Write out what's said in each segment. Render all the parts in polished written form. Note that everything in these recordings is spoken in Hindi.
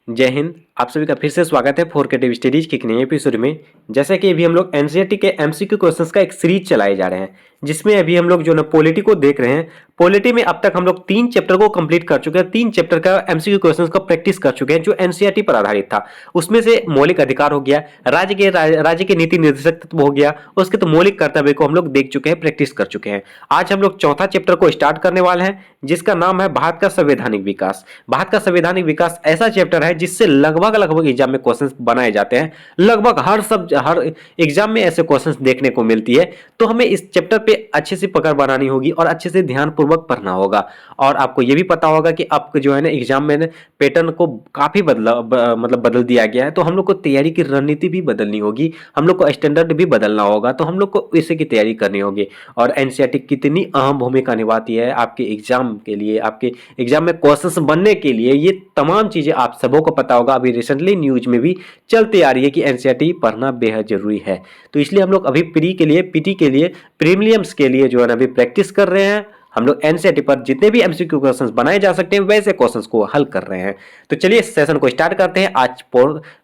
जय हिंद। आप सभी का फिर से स्वागत है 4K टीवी स्टडीज के एक नए एपिसोड में। जैसे कि अभी हम लोग एनसीईआरटी के एमसीक्यू क्वेश्चंस का एक सीरीज चलाए जा रहे हैं, जिसमें अभी हम लोग जो ना पॉलिटी को देख रहे हैं। पॉलिटी में अब तक हम लोग 3 चैप्टर को कंप्लीट कर चुके हैं, 3 चैप्टर का एमसीक्यू क्वेश्चंस का प्रैक्टिस कर चुके हैं जो एनसीईआरटी पर आधारित था। उसमें से मौलिक अधिकार हो गया, राज्य के नीति निर्देशक तत्व हो गया, उसके तो मौलिक कर्तव्य को हम लोग देख चुके हैं, प्रैक्टिस कर चुके हैं। आज हम लोग चौथा चैप्टर को स्टार्ट करने वाले हैं, जिसका नाम है भारत का संवैधानिक विकास। भारत का संवैधानिक विकास ऐसा चैप्टर है जिससे लगभग एग्जाम में क्वेश्चंस बनाए जाते हैं। लगभग हर एग्जाम में ऐसे क्वेश्चंस देखने को मिलती है। तो हमें इस चैप्टर पे अच्छे से पकड़ बनानी होगी और अच्छे से ध्यान पूर्वक पढ़ना होगा। और आपको ये भी पता होगा कि आपको जो है ना एग्जाम में पैटर्न को काफी बदल दिया गया है। तो हम लोग को तैयारी की रणनीति भी बदलनी होगी, हम लोग को स्टैंडर्ड भी बदलना होगा। तो हम लोग को इसी की तैयारी करनी होगी। और एनसीईआरटी कितनी अहम भूमिका निभाती है आपके एग्जाम के लिए, आपके एग्जाम में क्वेश्चंस बनने के लिए, ये तमाम चीजें आप सबों को पता होगा। अभी रिसेंटली न्यूज में भी चलते आ रही है कि एनसीईआरटी पढ़ना बेहद जरूरी है। तो इसलिए हम लोग अभी प्री के लिए, पीटी के लिए, प्रीलिम्स के लिए जो है ना अभी प्रैक्टिस कर रहे हैं। हम लोग एनसीईआरटी पर जितने भी एमसीक्यू क्वेश्चंस बनाए जा सकते हैं वैसे क्वेश्चंस को हल कर रहे हैं। तो चलिए इस सेशन को स्टार्ट करते हैं। आज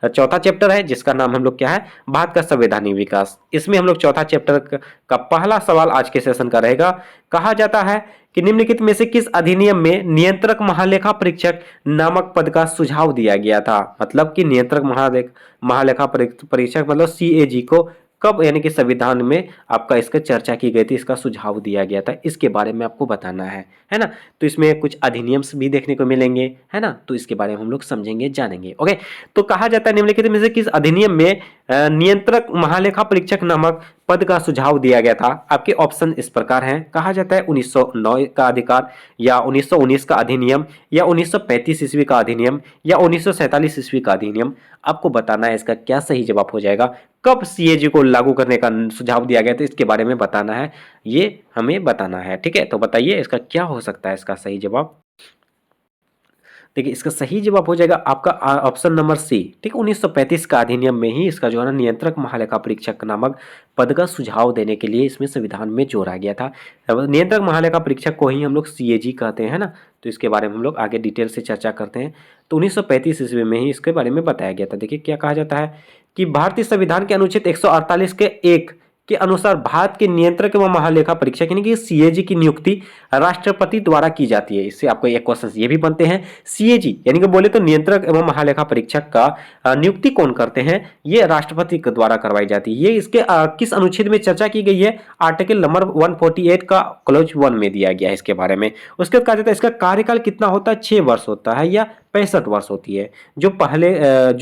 चौथा चैप्टर है जिसका नाम हम लोग क्या है, भारत का संवैधानिक विकास। इसमें हम लोग चौथा चैप्टर का पहला सवाल आज के सेशन का रहेगा। कहा जाता है कि निम्नलिखित में से किस अधिनियम में नियंत्रक महालेखा परीक्षक नामक पद का सुझाव दिया गया था। मतलब कि नियंत्रक महालेखा परीक्षक मतलब सीएजी को कब यानी कि संविधान में आपका इसका चर्चा की गई थी, इसका सुझाव दिया गया था, इसके बारे में आपको बताना है ना। तो इसमें कुछ अधिनियम्स भी देखने को मिलेंगे, है ना। तो इसके बारे में हम लोग समझेंगे, जानेंगे। ओके, तो कहा जाता है निम्नलिखित में से किस अधिनियम में नियंत्रक महालेखा परीक्षक नामक पद का सुझाव दिया गया था। आपके ऑप्शन इस प्रकार हैं। कहा जाता है 1909 का अधिकार, या 1919 का अधिनियम, या 1935 ईस्वी का अधिनियम, या 1947 ईस्वी का अधिनियम। आपको बताना है इसका क्या सही जवाब हो जाएगा। कब सीएजी को लागू करने का सुझाव दिया गया था, इसके बारे में बताना है, ये हमें बताना है। ठीक है, तो बताइए इसका क्या हो सकता है इसका सही जवाब। देखिए इसका सही जवाब हो जाएगा आपका ऑप्शन नंबर सी। ठीक, 1935 का अधिनियम में ही इसका जो है ना नियंत्रक महालेखा परीक्षक नामक पद का सुझाव देने के लिए इसमें संविधान में जोड़ा गया था। नियंत्रक महालेखा परीक्षक को ही हम लोग सीएजी कहते हैं ना। तो इसके बारे में हम लोग आगे डिटेल से चर्चा करते हैं। तो 1935 ईस्वी में ही इसके बारे में बताया गया था। देखिए क्या कहा जाता है कि भारतीय संविधान के अनुच्छेद 148 के 1 के अनुसार भारत के नियंत्रक एवं महालेखा परीक्षक यानी कि सीएजी की नियुक्ति राष्ट्रपति द्वारा की जाती है। इससे आपको एक क्वेश्चन ये भी बनते हैं, सीएजी यानी कि बोले तो नियंत्रक एवं महालेखा परीक्षक का नियुक्ति कौन करते हैं, ये राष्ट्रपति के द्वारा करवाई जाती है। ये इसके किस अनुच्छेद में चर्चा की गई है, आर्टिकल नंबर 148 का क्लॉज 1 में दिया गया है इसके बारे में। उसके बाद कहा जाता है इसका कार्यकाल कितना होता है, 6 वर्ष होता है या 65 वर्ष होती है। जो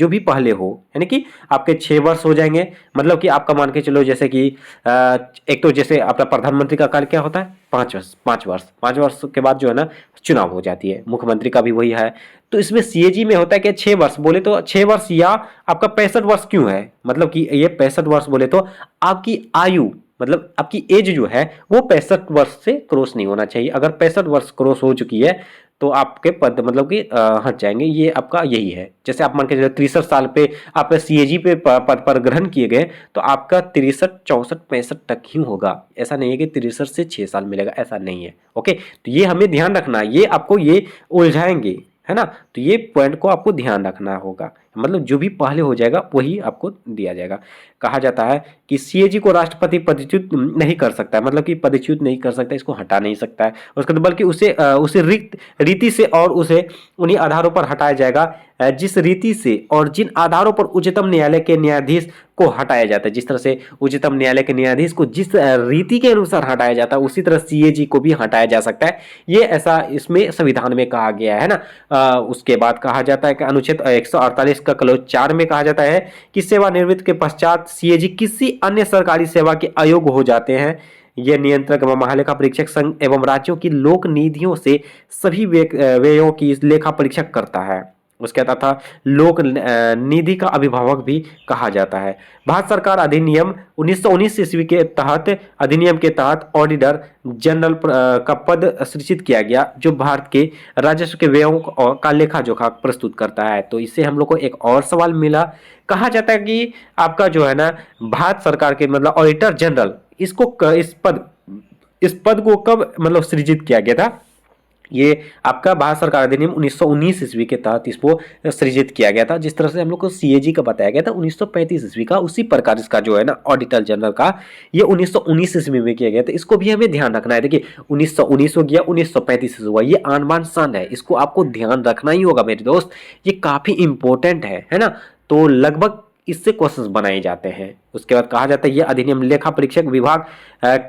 भी पहले हो, यानी कि आपके 6 वर्ष हो जाएंगे। मतलब कि आपका मान के चलो जैसे कि एक तो जैसे अपना प्रधानमंत्री का काल क्या होता है, 5 वर्ष के बाद जो है ना चुनाव हो जाती है। मुख्यमंत्री का भी वही है। तो इसमें सीएजी में होता है कि 6 वर्ष, बोले तो 6 वर्ष या आपका 65 वर्ष क्यों है, मतलब कि ये 65 वर्ष बोले तो आपकी आयु मतलब आपकी एज जो है वो 65 वर्ष से क्रॉस नहीं होना चाहिए। अगर 65 वर्ष क्रॉस हो चुकी है तो आपके पद मतलब कि हट जाएंगे। ये आपका यही है। जैसे आप मान के चलो 63 साल पे आप सीएजी पे पद पर ग्रहण किए गए तो आपका 63, 64, 65 तक ही होगा। ऐसा नहीं है कि 63 से 6 साल मिलेगा, ऐसा नहीं है। ओके, तो ये हमें ध्यान रखना है, ये आपको ये उलझाएंगे, है ना। तो ये पॉइंट को आपको ध्यान रखना होगा। मतलब जो भी पहले हो जाएगा वही आपको दिया जाएगा। कहा जाता है कि सीएजी को राष्ट्रपति पदच्युत नहीं कर सकता है, मतलब कि पदच्युत नहीं कर सकता, इसको हटा नहीं सकता है उसके, बल्कि उसे रिक्त रीति से और उसे उन्हीं आधारों पर हटाया जाएगा जिस रीति से और जिन आधारों पर उच्चतम न्यायालय के न्यायाधीश को हटाया जाता है। जिस तरह से उच्चतम न्यायालय के न्यायाधीश को जिस रीति के अनुसार हटाया जाता है उसी तरह सीएजी को भी हटाया जा सकता है। ये ऐसा इसमें संविधान में कहा गया है ना। उसके बाद कहा जाता है कि अनुच्छेद 148 का क्लॉज 4 में कहा जाता है कि सेवानिवृत्ति के पश्चात सीएजी किसी अन्य सरकारी सेवा के अयोग्य हो जाते हैं। यह नियंत्रक एवं महालेखा परीक्षक संघ एवं राज्यों की लोक निधियों से सभी व्ययों की लेखा परीक्षक करता है। उसके तथा लोक निधि का अभिभावक भी कहा जाता है। भारत सरकार अधिनियम 1919 ईस्वी के तहत अधिनियम के तहत ऑडिटर जनरल का पद सृजित किया गया, जो भारत के राजस्व के व्ययों का लेखा जोखा प्रस्तुत करता है। तो इससे हम लोग को एक और सवाल मिला। कहा जाता है कि आपका जो है ना भारत सरकार के मतलब ऑडिटर जनरल इस पद को कब मतलब सृजित किया गया था। ये आपका भारत सरकार अधिनियम 1919 ईस्वी के तहत इसको सृजित किया गया था। जिस तरह से हम लोग को सीएजी का बताया गया था 1935 ईस्वी का, उसी प्रकार इसका जो है ना ऑडिटर जनरल का ये 1919 ईस्वी में किया गया था। इसको भी हमें ध्यान रखना है। देखिए 1919 हो गया, 1935 हुआ, ये आन बान शान है, इसको आपको ध्यान रखना ही होगा मेरे दोस्त, ये काफी इंपॉर्टेंट है ना। तो लगभग इससे क्वेश्चंस बनाए जाते हैं। उसके बाद कहा जाता है यह अधिनियम लेखा परीक्षक विभाग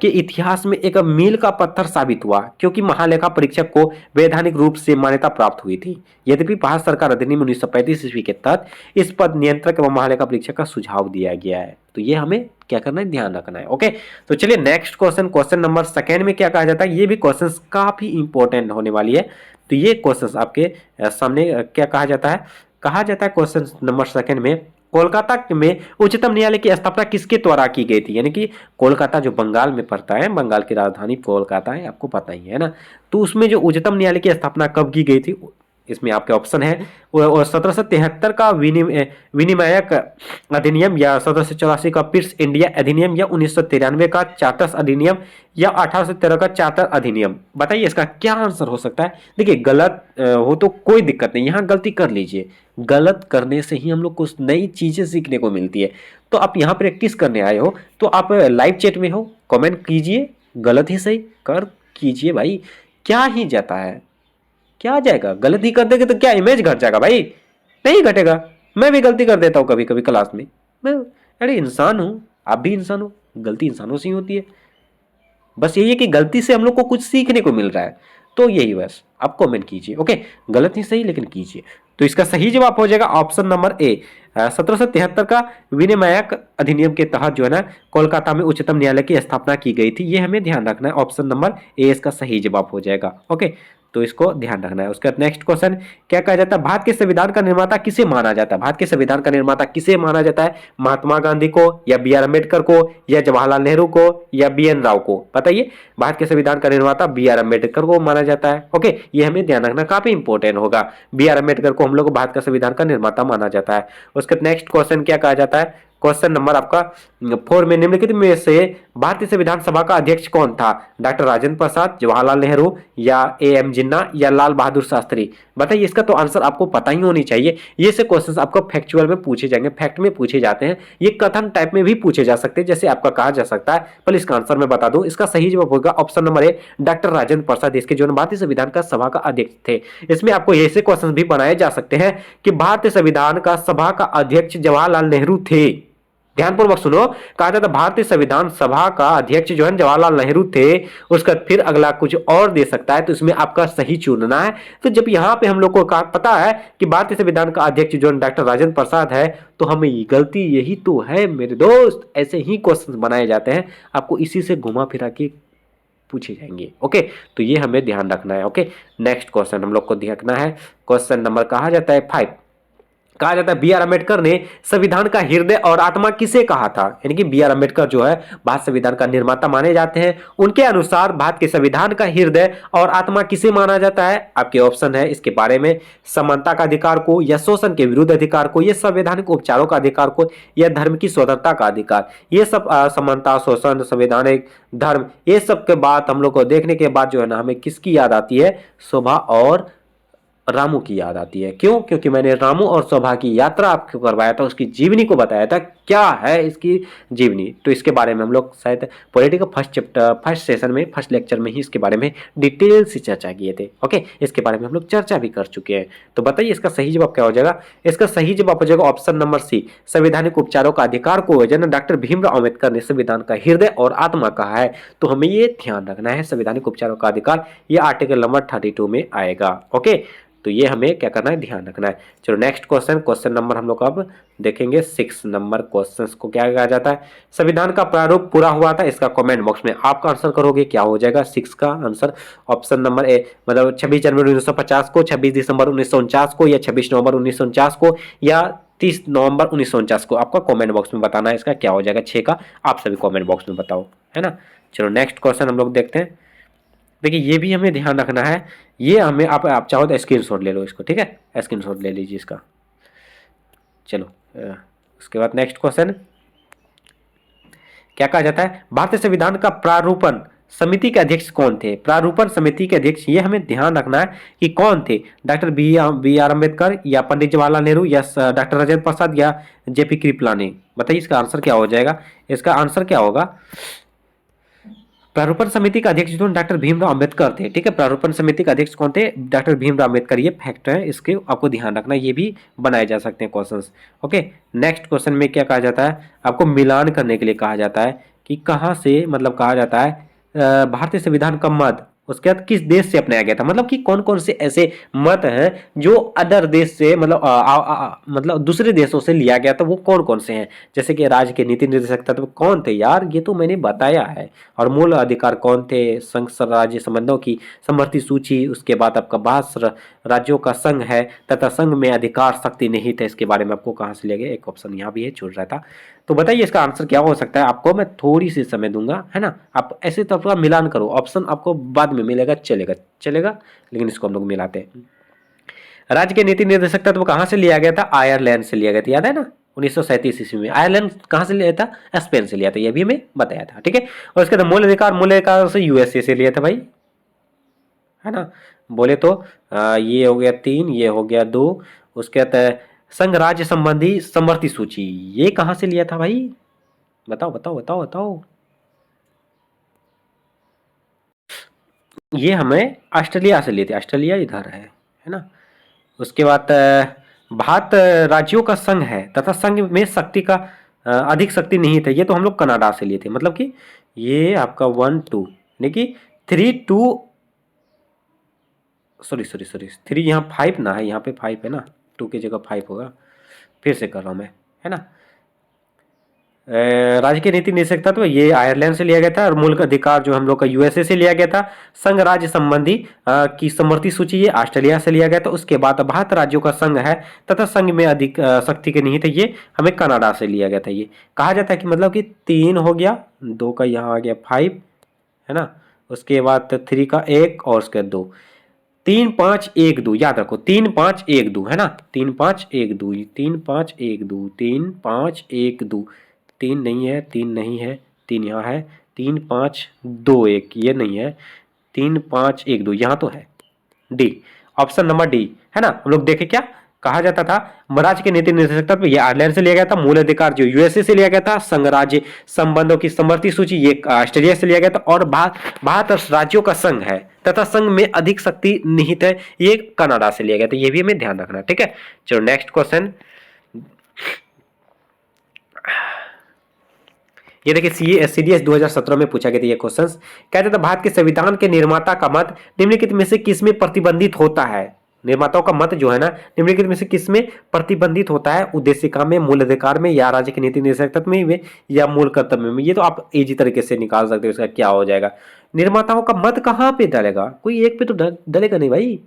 के इतिहास में एक मील का पत्थर साबित हुआ, क्योंकि महालेखा परीक्षक को वैधानिक रूप से मान्यता प्राप्त हुई थी। यद्यपि भारत सरकार अधिनियम 1935 ईस्वी के तहत इस पद नियंत्रक एवं महालेखा परीक्षक का सुझाव दिया गया है। तो ये हमें क्या करना है, ध्यान रखना है। ओके, तो चलिए next question, question number second में क्या कहा जाता है, ये भी क्वेश्चन काफी इंपॉर्टेंट होने वाली है। तो ये क्वेश्चन आपके सामने क्या कहा जाता है, क्वेश्चन नंबर सेकेंड में कोलकाता में उच्चतम न्यायालय की स्थापना किसके द्वारा की गई थी। यानी कि कोलकाता जो बंगाल में पड़ता है, बंगाल की राजधानी कोलकाता है, आपको पता ही है ना। तो उसमें जो उच्चतम न्यायालय की स्थापना कब की गई थी, इसमें आपके ऑप्शन है 1773 का विनिमयक अधिनियम, या 1784 का पिर्स इंडिया अधिनियम, या 1993 का चार्टर्स अधिनियम, या 1813 का चार्टर अधिनियम। बताइए इसका क्या आंसर हो सकता है। देखिए गलत हो तो कोई दिक्कत नहीं, यहाँ गलती कर लीजिए, गलत करने से ही हम लोग कुछ नई चीजें सीखने को मिलती है। तो आप यहाँ प्रैक्टिस करने आए हो तो आप लाइव चैट में हो, कमेंट कीजिए, गलत ही सही कर कीजिए भाई, क्या ही जाता है, क्या जाएगा, गलत ही कर देंगे तो क्या इमेज घट जाएगा भाई, नहीं घटेगा। मैं भी गलती कर देता हूँ कभी कभी क्लास में, मैं अरे इंसान हूँ, आप भी इंसान हो, गलती इंसानों से ही होती है। बस यही है कि गलती से हम लोग को कुछ सीखने को मिल रहा है, तो यही बस आप कमेंट कीजिए। ओके, गलत ही सही लेकिन कीजिए। तो इसका सही जवाब हो जाएगा ऑप्शन नंबर ए, 1773 का विनिमयक अधिनियम के तहत जो है ना कोलकाता में उच्चतम न्यायालय की स्थापना की गई थी। ये हमें ध्यान रखना है, ऑप्शन नंबर ए इसका सही जवाब हो जाएगा। ओके, तो इसको ध्यान रखना है। उसके बाद नेक्स्ट क्वेश्चन क्या कहा जाता है, भारत के संविधान का निर्माता किसे माना जाता है। भारत के संविधान का निर्माता किसे माना जाता है, महात्मा गांधी को, या बी आर अम्बेडकर को, या जवाहरलाल नेहरू को, या बी एन राव को। बताइए, भारत के संविधान का निर्माता बी आर अम्बेडकर को माना जाता है। ओके, ये हमें ध्यान रखना, काफी इंपॉर्टेंट होगा। बी आर अम्बेडकर को हम लोग भारत का संविधान का निर्माता माना जाता है। उसके नेक्स्ट क्वेश्चन क्या कहा जाता है, क्वेश्चन नंबर आपका 4 में निम्नलिखित में से भारतीय संविधान सभा का अध्यक्ष कौन था, डॉक्टर राजेंद्र प्रसाद, जवाहरलाल नेहरू, या ए एम जिन्ना, या लाल बहादुर शास्त्री। बताइए, इसका तो आंसर आपको पता ही होनी चाहिए। ये से क्वेश्चंस आपको फैक्चुअल में पूछे जाएंगे, फैक्ट में पूछे जाते हैं, ये कथन टाइप में भी पूछे जा सकते हैं, जैसे आपका कहा जा सकता है। पहले इसका आंसर मैं बता दूं, इसका सही जवाब होगा option number A, doctor Rajendra Prasad, इसके जो भारतीय संविधान का सभा का अध्यक्ष थे। इसमें आपको ऐसे क्वेश्चन भी बनाए जा सकते हैं कि भारतीय संविधान का सभा का अध्यक्ष जवाहरलाल नेहरू थे। ध्यानपूर्वक सुनो, कहा जाता भारतीय संविधान सभा का अध्यक्ष जो है जवाहरलाल नेहरू थे। उसका फिर अगला कुछ और दे सकता है, तो इसमें आपका सही चुनना है। तो जब यहाँ पे हम लोग को पता है कि भारतीय संविधान का अध्यक्ष जो डॉक्टर राजेंद्र प्रसाद है, तो हमें गलती यही तो है मेरे दोस्त। ऐसे ही क्वेश्चन बनाए जाते हैं, आपको इसी से घुमा फिरा के पूछे जाएंगे। ओके, तो ये हमें ध्यान रखना है। ओके, नेक्स्ट क्वेश्चन हम लोग को देखना है, क्वेश्चन नंबर कहा जाता है 5। कहा जाता है बी आर अम्बेडकर ने संविधान का हृदय और आत्मा किसे कहा था। यानी कि बी आर अम्बेडकर जो है भारत संविधान का निर्माता माने जाते हैं। उनके अनुसार भारत के संविधान का हृदय और आत्मा किसे माना जाता है। आपके ऑप्शन है इसके बारे में, समानता का अधिकार को, या शोषण के विरुद्ध अधिकार को, या संवैधानिक उपचारों का अधिकार को, या धर्म की स्वतंत्रता का अधिकार। ये सब समानता, शोषण, संवैधानिक, धर्म, ये सब के बाद हम लोग को देखने के बाद जो है ना हमें किसकी याद आती है, शोभा और रामू की याद आती है। क्यों? क्योंकि मैंने रामू और शोभा की यात्रा आपको करवाया था, उसकी जीवनी को बताया था, क्या है इसकी जीवनी। तो इसके बारे में हम लोग शायद पॉलिटिकल फर्स्ट सेशन में, फर्स्ट लेक्चर में ही इसके बारे में डिटेल से चर्चा किए थे। ओके, इसके बारे में हम लोग चर्चा भी कर चुके हैं। तो बताइए इसका सही जवाब क्या हो जाएगा। इसका सही जवाब हो जाएगा ऑप्शन नंबर सी, संवैधानिक उपचारों का अधिकार को जन डॉक्टर भीमराव अम्बेडकर ने संविधान का हृदय और आत्मा कहा है। तो हमें ये ध्यान रखना है, संवैधानिक उपचारों का अधिकार ये आर्टिकल नंबर 32 में आएगा। ओके, तो ये हमें क्या करना है, ध्यान रखना है। चलो नेक्स्ट क्वेश्चन, क्वेश्चन नंबर हम लोग अब देखेंगे 6 नंबर क्वेश्चन को क्या कहा जाता है, संविधान का प्रारूप पूरा हुआ था। इसका कमेंट बॉक्स में आपका आंसर करोगे, क्या हो जाएगा 6 का आंसर। ऑप्शन नंबर ए, मतलब 26 जनवरी 1950 को, 26 दिसंबर 1949 को, या 26 नवंबर 1949 को, या 30 नवंबर 1949 को। आपका कमेंट बॉक्स में बताना है इसका क्या हो जाएगा 6 का। आप सभी कमेंट बॉक्स में बताओ, है ना। चलो नेक्स्ट क्वेश्चन हम लोग देखते हैं। देखिए ये भी हमें ध्यान रखना है, ये हमें आप चाहो तो स्क्रीनशॉट ले लो इसको, ठीक है, स्क्रीनशॉट ले लीजिए इसका। चलो उसके बाद नेक्स्ट क्वेश्चन क्या कहा जाता है, भारतीय संविधान का प्रारूपण समिति के अध्यक्ष कौन थे? प्रारूपण समिति के अध्यक्ष, ये हमें ध्यान रखना है कि कौन थे, डॉक्टर बी आर अम्बेडकर या पंडित जवाहरलाल नेहरू या डॉक्टर राजेंद्र प्रसाद या जेपी कृपलानी। बताइए इसका आंसर क्या हो जाएगा? इसका आंसर क्या होगा? प्रारूपण समिति का अध्यक्ष जो डॉक्टर भीमराव अंबेडकर थे। ठीक है, प्रारूपण समिति का अध्यक्ष कौन थे? डॉक्टर भीमराव अंबेडकर। ये फैक्ट है, इसके आपको ध्यान रखना, ये भी बनाए जा सकते हैं क्वेश्चंस। ओके, नेक्स्ट क्वेश्चन में क्या कहा जाता है? आपको मिलान करने के लिए कहा जाता है कि कहाँ से, मतलब कहा जाता है भारतीय संविधान का मत उसके बाद किस देश से अपनाया गया था, मतलब कि कौन कौन से ऐसे मत हैं जो अदर देश से, मतलब दूसरे देशों से लिया गया था, वो कौन कौन से हैं? जैसे कि राज्य के नीति निर्देशक तत्व कौन थे यार, ये तो मैंने बताया है। और मूल अधिकार कौन थे? संघ राज्य संबंधों की समवर्ती सूची, उसके बाद आपका 22 राज्यों का संघ है तथा संघ में अधिकार शक्ति नहीं थे। इसके बारे में आपको कहाँ से लिया गया? एक ऑप्शन यहाँ भी है, छूट रहा था। तो बताइए इसका आंसर क्या हो सकता है? आपको मैं थोड़ी सी समय दूंगा, है ना, आप ऐसे तत्व का मिलान करो। ऑप्शन आपको बाद में मिलेगा, चलेगा चलेगा, लेकिन इसको हम लोग मिलाते हैं। राज्य के नीति निर्देशक तत्व कहाँ से लिया गया था? आयरलैंड से लिया गया था, याद है ना, 1937 ईस्वी में। आयरलैंड कहाँ से लिया था? स्पेन से लिया था, ये भी हमें बताया था। ठीक है, और उसके बाद मूल अधिकार से यूएसए से लिया था भाई, है ना। बोले तो ये हो गया 3, ये हो गया 2। उसके बाद संघ राज्य संबंधी समवर्ती सूची, ये कहां से लिया था भाई? बताओ बताओ बताओ बताओ। ये हमें ऑस्ट्रेलिया से लिए थे, ऑस्ट्रेलिया इधर है ना। उसके बाद भारत राज्यों का संघ है तथा संघ में शक्ति का अधिक शक्ति नहीं था, ये तो हम लोग कनाडा से लिए थे। मतलब कि ये आपका 1 2 यानी कि 3 2, सॉरी 3 यहाँ 5 ना है, यहाँ पे 5 है ना, 2 की जगह 5 होगा। फिर से कर रहा हूँ मैं, है ना। राज्य की नीति निर्देशक तत्व ये आयरलैंड से लिया गया था, और मूल अधिकार जो हम लोग का यूएसए से लिया गया था। संघ राज्य संबंधी की समवर्ती सूची ये ऑस्ट्रेलिया से लिया गया था। उसके बाद भारत राज्यों का संघ है तथा संघ में अधिक शक्ति के नहीं थे, ये हमें कनाडा से लिया गया था। ये कहा जाता है कि मतलब कि 3 हो गया, 2 का यहाँ आ गया 5, है ना। उसके बाद 3 का 1 और उसके 2, 3 5 1 2, याद रखो 3 5 1 2, है ना। 3 5 1 2, 3 5 1 2, 3 5 1 2, 3 नहीं है, 3 नहीं है, 3 यहाँ है, 3 5 2 1, ये नहीं है, 3 5 1 2 यहाँ तो है। डी, ऑप्शन नंबर डी, है ना। हम लोग देखे क्या कहा जाता था? राज्य के नीति निर्देशक तत्व ये आयरलैंड से लिया गया था। मूल अधिकार जो यूएसए से लिया गया था। संघ राज्य संबंधों की समवर्ती सूची ये ऑस्ट्रेलिया से लिया गया था। और भारत राज्यों का संघ है तथा संघ में अधिक शक्ति निहित है, ये कनाडा से लिया गया था। ये भी हमें ध्यान रखना, ठीक है। चलो नेक्स्ट क्वेश्चन, ये देखिए सीडीएस 2017 में पूछा गया था ये क्वेश्चन। कहते थे भारत के संविधान के निर्माता का मत निम्नलिखित में से किस में प्रतिबंधित होता है? निर्माताओं का मत जो है ना, निम्नलिखित में से किस में प्रतिबंधित होता है? उद्देशिका में, मूल अधिकार में, या राज्य के नीति निर्देशक तत्व में, या मूल कर्तव्य में? ये तो आप इजी तरीके से निकाल सकते हो, इसका क्या हो जाएगा। निर्माताओं का मत कहाँ पे डालेगा? कोई एक पे तो डालेगा नहीं भाई,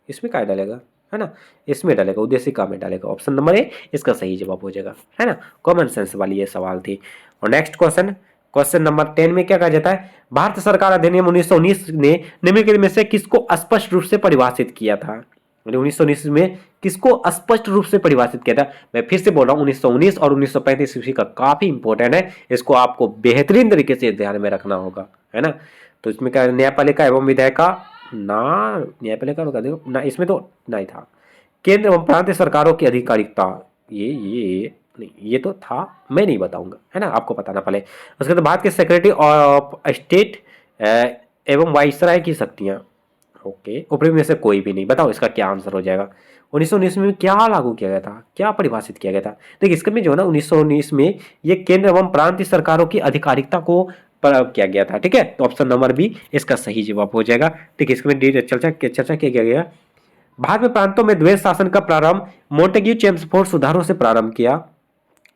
इसमें क्या डालेगा, है ना, इसमें डालेगा, उद्देशिका में डालेगा। ऑप्शन नंबर ए इसका सही जवाब हो जाएगा, है ना। कॉमन सेंस वाली ये सवाल थी। और नेक्स्ट क्वेश्चन नंबर 10 में क्या कहा जाता है? भारत सरकार अधिनियम 1919 ने निम्नलिखित में से किसको स्पष्ट रूप से परिभाषित किया था? 1919 में किसको स्पष्ट रूप से परिभाषित किया था? मैं फिर से बोल रहा हूँ, 1919 और 1935 ईस्वी का काफी इंपॉर्टेंट है, इसको आपको बेहतरीन तरीके से ध्यान में रखना होगा, है ना। तो इसमें क्या, न्यायपालिका एवं विधायिका ना, न्यायपालिका ना, इसमें तो नहीं था। केंद्र एवं प्रांतीय सरकारों की अधिकारिकता, ये नहीं, ये तो था, मैं नहीं बताऊंगा, है ना, आपको बताना पड़े। उसके बाद भारत के सेक्रेटरी ऑफ स्टेट एवं वाइसराय की शक्तियां, ओके, ऊपरी में से कोई भी नहीं। बताओ इसका क्या आंसर हो जाएगा? 1919 में क्या लागू किया गया था, क्या परिभाषित किया गया था? देखिए इसके में जो है ना, 1919 में ये केंद्र एवं प्रांतीय सरकारों की अधिकारिकता को किया गया था, ठीक है। तो ऑप्शन नंबर बी इसका सही जवाब हो जाएगा। ठीक है, इसमें चर्चा किया गया। भारत में प्रांतों में द्वैध शासन का प्रारंभ मोंटेग्यू चेम्सफोर्ड सुधारों से प्रारंभ किया,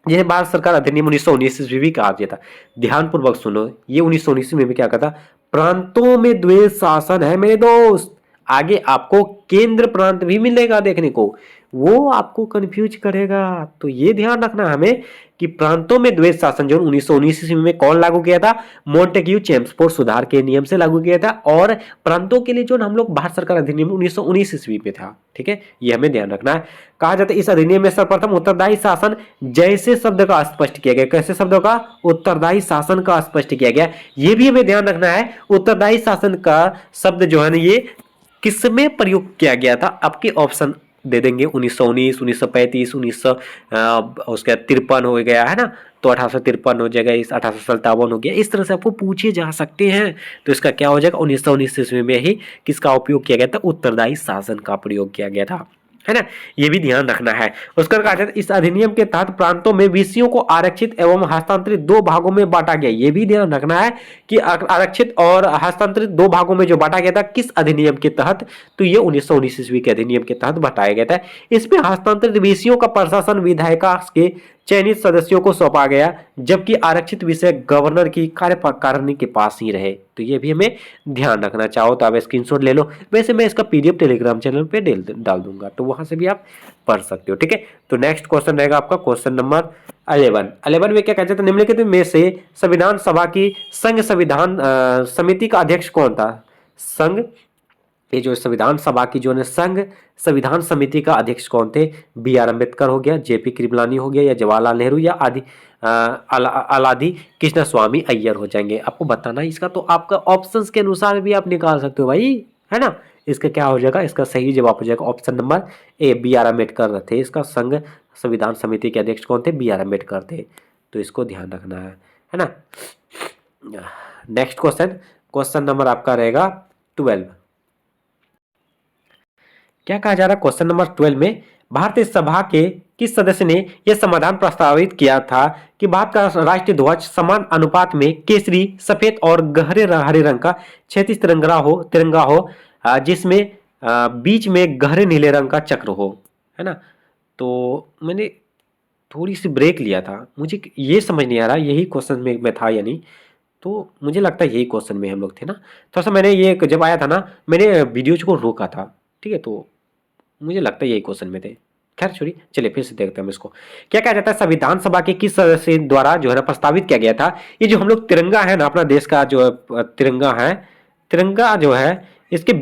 जिन्हें भारत सरकार अधिनियम 1919 ईस्वी भी कहा गया था। ध्यानपूर्वक सुनो, ये 1919 में भी क्या कहता? प्रांतों में द्वैध शासन है मेरे दोस्त। आगे आपको केंद्र प्रांत भी मिलेगा देखने को, वो आपको कंफ्यूज करेगा, तो ये ध्यान रखना हमें कि प्रांतों में द्वैत शासन जो 1919 ईस्वी में कौन लागू किया था, मोंटेग्यू चेम्सफोर्ड सुधार के नियम से लागू किया था, और प्रांतों के लिए जो हम लोग भारत सरकार अधिनियम 1919 ईस्वी में था। ठीक है, ये हमें ध्यान रखना है। कहा जाता है इस अधिनियम में सर्वप्रथम उत्तरदायी शासन जैसे शब्द का स्पष्ट किया गया। कैसे शब्दों का? उत्तरदायी शासन का स्पष्ट किया गया। ये भी हमें ध्यान रखना है, उत्तरदायी शासन का शब्द जो है ना ये किसमें प्रयोग किया गया था? आपके ऑप्शन दे देंगे 1919, 1935, 1900 उसका 53 हो गया है ना, तो 1853 हो जाएगा, इस 1857 हो गया। इस तरह से आपको पूछे जा सकते हैं। तो इसका क्या हो जाएगा? 1919 ईस्वी में ही किसका उपयोग किया गया था? उत्तरदायी शासन का प्रयोग किया गया था, है ना। ये भी ध्यान रखना है। उसका कहा जाता है इस अधिनियम के तहत प्रांतों में विषयों को आरक्षित एवं हस्तांतरित दो भागों में बांटा गया। ये भी ध्यान रखना है कि आरक्षित और हस्तांतरित दो भागों में जो बांटा गया था किस अधिनियम के तहत? तो ये 1919 ईस्वी के अधिनियम के तहत बांटाया गया था। इसमें हस्तांतरित विषयों का प्रशासन विधायिका के चयनित सदस्यों को सौंपा गया, जबकि आरक्षित विषय गवर्नर की कार्यकारिणी के पास ही रहे। तो ये भी हमें ध्यान रखना। चाहो तो आप स्क्रीनशॉट ले लो, वैसे मैं इसका पीडीएफ टेलीग्राम चैनल पे डाल दूंगा, तो वहां से भी आप पढ़ सकते हो। ठीक है, तो नेक्स्ट क्वेश्चन रहेगा आपका क्वेश्चन नंबर 11 में क्या कहते हैं? निम्नलिखित में से संविधान सभा की संघ संविधान समिति का अध्यक्ष कौन था? संघ ये जो संविधान सभा की जो है संघ संविधान समिति का अध्यक्ष कौन थे? बी आर अम्बेडकर हो गया, जेपी कृपलानी हो गया, या जवाहरलाल नेहरू, या अलादी कृष्ण स्वामी अय्यर हो जाएंगे। आपको बताना है इसका, तो आपका ऑप्शंस के अनुसार भी आप निकाल सकते हो भाई, है ना। इसका क्या हो जाएगा? इसका सही जवाब हो जाएगा option number A, B R Ambedkar थे। इसका संघ संविधान समिति के अध्यक्ष कौन थे? बी आर अम्बेडकर थे। तो इसको ध्यान रखना है ना। नेक्स्ट क्वेश्चन नंबर आपका रहेगा 12। क्या कहा जा रहा है क्वेश्चन नंबर 12 में? भारतीय सभा के किस सदस्य ने यह समाधान प्रस्तावित किया था कि भारत का राष्ट्रीय ध्वज समान अनुपात में केसरी, सफेद और गहरे हरे रंग का क्षैतिज तिरंगा हो जिसमें बीच में गहरे नीले रंग का चक्र हो, है ना। तो मैंने थोड़ी सी ब्रेक लिया था, मुझे ये समझ नहीं आ रहा यही क्वेश्चन में मैं था या नहीं। तो मुझे लगता है यही क्वेश्चन में हम लोग थे ना। थोड़ा सा मैंने ये जब आया था ना, मैंने वीडियो को रोका था। ठीक है, तो मुझे लगता है यही क्वेश्चन में थे। खैर छोड़िए, चलिए फिर से देखते हैं हम इसको। क्या कहा जाता है? संविधान सभा के किस सदस्य द्वारा जो है ना प्रस्तावित किया गया था? ये जो हम लोग तिरंगा है ना, अपना देश का जो तिरंगा है, तिरंगा जो है इसके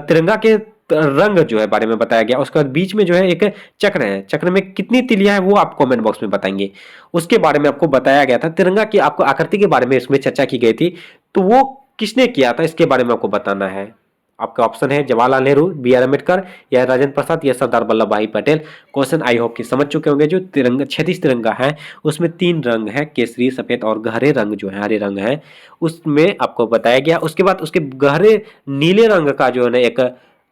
तिरंगा के रंग जो है बारे में बताया गया। उसके बाद बीच में जो है एक चक्र है, चक्र में कितनी तिलियां हैं वो आप कमेंट बॉक्स में बताएंगे। उसके बारे में आपको बताया गया था। तिरंगा की आपको आकृति के बारे में इसमें चर्चा की गई थी, तो वो किसने किया था इसके बारे में आपको बताना है। आपका ऑप्शन है जवाहरलाल नेहरू, बी आर अम्बेडकर, या राजेंद्र प्रसाद, या सरदार वल्लभ भाई पटेल। क्वेश्चन आई होप कि समझ चुके होंगे। जो तिरंगा क्षैतिज तिरंगा है उसमें 3 रंग है, केसरी, सफेद और गहरे रंग जो है हरे रंग है, उसमें आपको बताया गया। उसके बाद उसके गहरे नीले रंग का जो है ना एक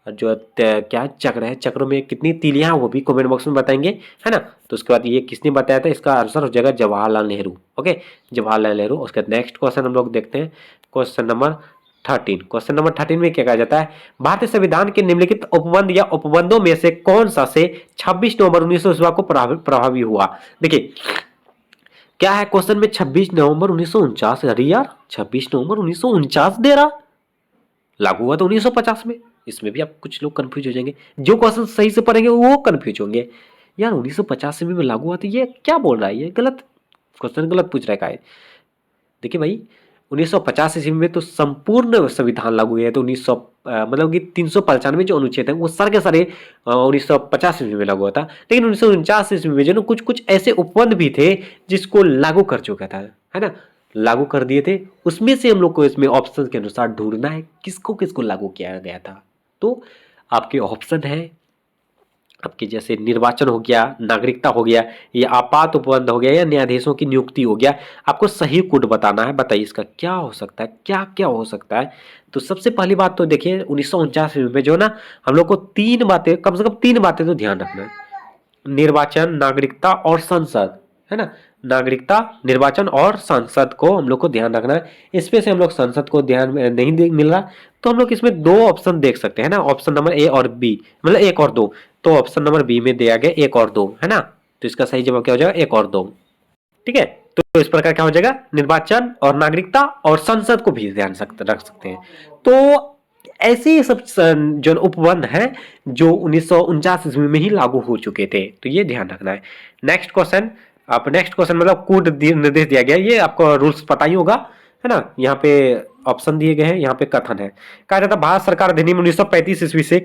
जो क्या चक्र है, चक्र में कितनी तीलियां वो भी कमेंट बॉक्स में बताएंगे, है ना। तो उसके बाद ये किसने बताया था? इसका आंसर हो जाएगा जवाहरलाल नेहरू। ओके, जवाहरलाल नेहरू। उसके बाद नेक्स्ट क्वेश्चन हम लोग देखते हैं क्वेश्चन नंबर 13। क्वेश्चन नंबर 13 में क्या कहा जाता है? भारतीय संविधान के निम्नलिखित उपबंध या उपबंधों में से कौन सा से 26 नवंबर 1949 को प्रभावी हुआ? देखिए क्या है क्वेश्चन में, 26 नवंबर 1949। अरे यार 26 नवंबर 1949 दे रहा, लागू हुआ तो 1950 में। इसमें भी आप कुछ लोग कंफ्यूज हो जाएंगे, जो क्वेश्चन सही से पढ़ेंगे वो कंफ्यूज होंगे। यार 1950 में लागू हुआ, तो ये क्या बोल रहा है? ये गलत क्वेश्चन, गलत पूछ रहा है। देखिए भाई 1950 ईस्वी में तो संपूर्ण संविधान लागू हुआ है, तो 1900 मतलब कि 395 जो अनुच्छेद है वो सारे के सारे 1950 ईस्वी में लागू हुआ था। लेकिन 1949 ईस्वी में जो ना कुछ कुछ ऐसे उपबंध भी थे जिसको लागू कर चुका था, है ना, लागू कर दिए थे। उसमें से हम लोग को इसमें ऑप्शन के अनुसार ढूंढना है किसको किसको लागू किया गया था। तो आपके ऑप्शन है आपके जैसे निर्वाचन हो गया, नागरिकता हो गया, या आपात उपबंध हो गया, या न्यायाधीशों की नियुक्ति हो गया। आपको सही कोड बताना है। बताइए इसका क्या हो सकता है, क्या क्या हो सकता है। तो सबसे पहली बात तो देखिए 1949 में जो ना हम लोग को 3 बातें, कम से कम 3 बातें तो ध्यान रखना है। निर्वाचन, नागरिकता और संसद, है ना। नागरिकता, निर्वाचन और संसद को हम लोग को ध्यान रखना है। इसमें से हम लोग संसद को ध्यान में नहीं मिल रहा, तो हम लोग इसमें 2 ऑप्शन देख सकते हैं ना, ऑप्शन नंबर ए और बी, मतलब 1 और 2। तो ऑप्शन नंबर बी में दिया गया 1 और 2, है ना। तो इसका सही जवाब क्या हो जाएगा? 1 और 2। ठीक है, तो इस प्रकार क्या हो जाएगा? निर्वाचन और नागरिकता और संसद को भी ध्यान रख सकते हैं। तो ऐसे सब जो उपबंध हैं जो 1949 ईस्वी में ही लागू हो चुके थे, तो ये ध्यान रखना है। नेक्स्ट क्वेश्चन आप नेक्स्ट क्वेश्चन मतलब कूट निर्देश दिया गया, ये आपको रूल्स पता ही होगा, है ना। यहाँ पे ऑप्शन दिए गए हैं, यहाँ पे कथन है, कहा जाता है भारत सरकार अधिनियम 1935 ईस्वी से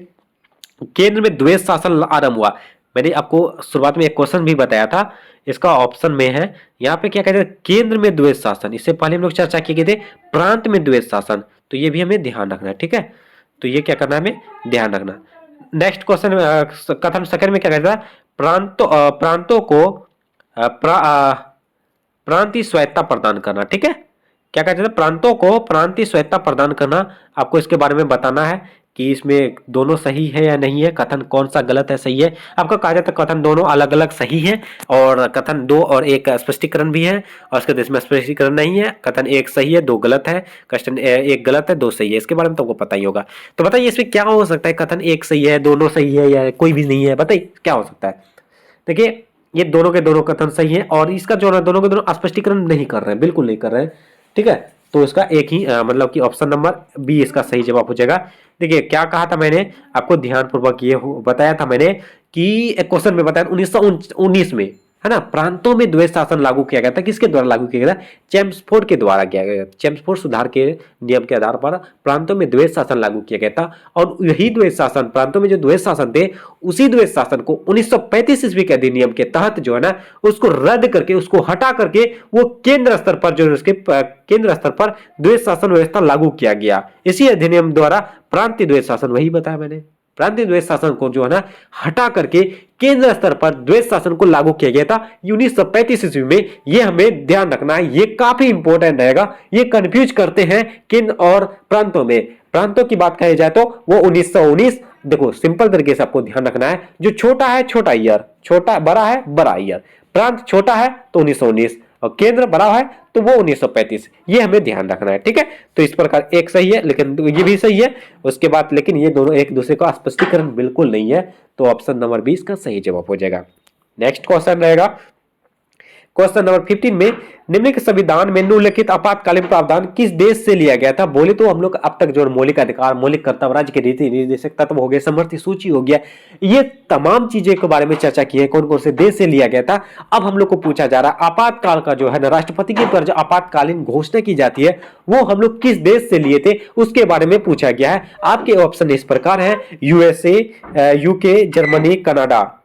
केंद्र में द्वैध शासन आरंभ हुआ। मैंने आपको शुरुआत में एक क्वेश्चन भी बताया था, इसका ऑप्शन में है, यहाँ पे क्या कहते हैं, केंद्र में द्वैध शासन। इससे पहले हम लोग चर्चा किए गए थे प्रांत में द्वैध शासन, तो ये भी हमें ध्यान रखना है, ठीक है। तो ये क्या करना है, हमें ध्यान रखना। नेक्स्ट क्वेश्चन कथन सेकंड में क्या कहता है, प्रांतों को प्रांतीय स्वायत्ता प्रदान करना, ठीक है। क्या कहते हैं, प्रांतों को प्रांतीय स्वायत्ता प्रदान करना। आपको इसके बारे में बताना है कि इसमें दोनों सही है या नहीं है, कथन कौन सा गलत है सही है। आपका कहा जाता है कथन दोनों अलग अलग सही है, और कथन 2 और 1 का स्पष्टीकरण भी है, और इसके इसमें स्पष्टीकरण नहीं है। कथन 1 सही है, 2 गलत है, क्वेश्चन 1 गलत है, 2 सही है। इसके बारे में तो आपको पता ही होगा। तो बताइए इसमें क्या हो सकता है, कथन 1 सही है, दोनों सही है, या कोई भी नहीं है, बताइए क्या हो सकता है। देखिए ये दोनों के दोनों कथन सही है, और इसका जो है दोनों के दोनों स्पष्टीकरण नहीं कर रहे हैं, बिल्कुल नहीं कर रहे हैं, ठीक है। तो इसका एक ही मतलब कि ऑप्शन नंबर बी इसका सही जवाब हो जाएगा। देखिए क्या कहा था मैंने आपको, ध्यानपूर्वक ये बताया था मैंने कि एक क्वेश्चन में बताया 1919 में, है ना, प्रांतों में द्वैध शासन लागू किया गया था। किसके द्वारा लागू किया गया था, चेम्सफोर्ड के द्वारा किया गया। चेम्सफोर्ड सुधार के नियम के आधार पर प्रांतों में द्वैध शासन लागू किया गया था, और यही द्वैध शासन, प्रांतों में जो द्वैध शासन थे, उसी द्वैध शासन को 1935 ईस्वी के अधिनियम के तहत जो है ना, उसको रद्द करके, उसको हटा करके, वो केंद्र स्तर पर जो उसके केंद्र स्तर पर द्वैध शासन व्यवस्था लागू किया गया। इसी अधिनियम द्वारा प्रांतीय द्वैध शासन, वही बताया मैंने, प्रांतीय द्वैध शासन को जो है ना हटा करके केंद्र स्तर पर द्वैध शासन को लागू किया गया था 1935 ईस्वी में। ये हमें ध्यान रखना है, ये काफी इंपॉर्टेंट रहेगा। ये कंफ्यूज करते हैं केंद्र और प्रांतों में। प्रांतों की बात कही जाए तो वो 1919, देखो सिंपल तरीके से आपको ध्यान रखना है, जो छोटा है छोटा ईयर, छोटा बड़ा है बड़ा ईयर। प्रांत छोटा है तो 1919, और केंद्र बड़ा है तो वो 1935। ये हमें ध्यान रखना है, ठीक है। तो इस प्रकार एक सही है, लेकिन ये भी सही है उसके बाद, लेकिन ये दोनों एक दूसरे का स्पष्टीकरण बिल्कुल नहीं है। तो ऑप्शन नंबर 20 का सही जवाब हो जाएगा। नेक्स्ट क्वेश्चन रहेगा क्वेश्चन नंबर 15 में, निम्नलिखित संविधान में उल्लेखित आपातकालीन प्रावधान किस देश से लिया गया था। बोले तो हम लोग अब तक जो मौलिक अधिकार, मौलिक कर्तव्य, राज्य के रीति निर्देशक तत्व हो गए, समर्थी सूची हो गया, ये तमाम चीजें के बारे में चर्चा की है, कौन कौन से देश से लिया गया था। अब हम लोग को पूछा जा रहा है आपातकाल का जो है ना, राष्ट्रपति के द्वारा जो आपातकालीन घोषणा की जाती है, वो हम लोग किस देश से लिए थे, उसके बारे में पूछा गया है। आपके ऑप्शन इस प्रकार है, यूएसए, यूके, जर्मनी, कनाडा।